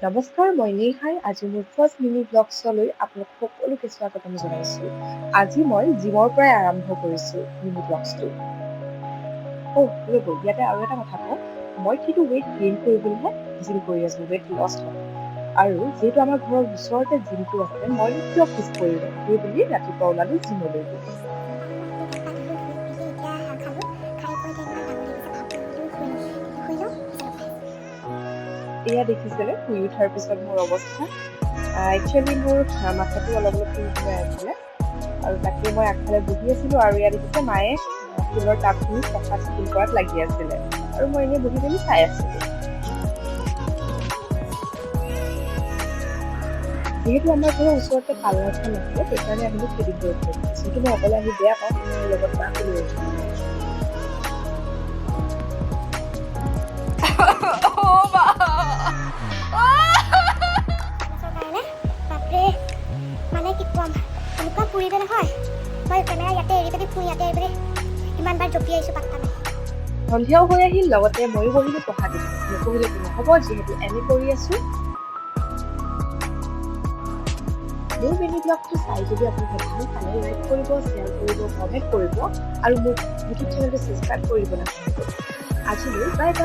নমস্কাৰ, মই নেহাই। আজি মোৰ ফাৰ্ষ্ট মিনি ব্লগছলৈ আপোনাক সকলোকে স্বাগতম জনাইছোঁ। আজি মই জিমৰ পৰাই আৰম্ভ কৰিছোঁ মিনি ব্লগছটো। ৰ'ব, ইয়াতে আৰু এটা কথা কওঁ। মই কিন্তু ৱেইট গেইন কৰিবলৈহে জিম কৰি আছোঁ, ৱেইট লছ নহয়। আৰু যিহেতু আমাৰ ঘৰৰ ওচৰতে জিমটো আছে, মই কিয় পিছ পৰি ৰম, সেই বুলি ৰাতিপুৱা ওলালোঁ জিমলৈ। এয়া দেখিছেনে শুই উঠাৰ পিছত মোৰ অৱস্থা। একচুৱেলি মোৰ মাথাটো অলপ বিষ হৈ আছিলে আৰু তাকে মই আগফালে বহি আছিলোঁ আৰু ইয়াত দেখিছে মায়ে ফুলৰ টাবখিনি চফা চিকুণ কৰাত লাগি আছিলে আৰু মই এনেই বহি বহি চাই আছিলোঁ। যিহেতু আমাৰ ঘৰৰ ওচৰতে পাৰ্লাৰখন আছে, সেইকাৰণে আহিলোঁ থ্ৰেডিং কৰিবলৈ। যিহেতু মই অকলে আহি বেয়া পাওঁ, মোৰ লগত মাকো লৈ আহিলোঁ। মানে কি কম, এনেকুৱা ফুৰিবে নহয়, মই কেমেৰা ইয়াতে এৰি পেলাই ফুৰি ইয়াতে এৰি পেলাই কিমানবাৰ জঁপিয়াইছোঁ পাত্তা নাই। সন্ধিয়াও হৈ আহিল, লগতে ময়ো বহিলোঁ পঢ়াত। নপঢ়িলেতো নহ'ব, যিহেতু এম এ কৰি আছোঁ। মোৰ মিনি ব্লগটো চাই যদি আপোনালোকে ভাল পালে, লাইক কৰিব, শ্বেয়াৰ কৰিব, কমেণ্ট কৰিব আৰু মোৰ ইউটিউব চেনেলটো ছাবস্ক্ৰাইব কৰিব নাপাহৰিব। আজিলৈ বাই বাই।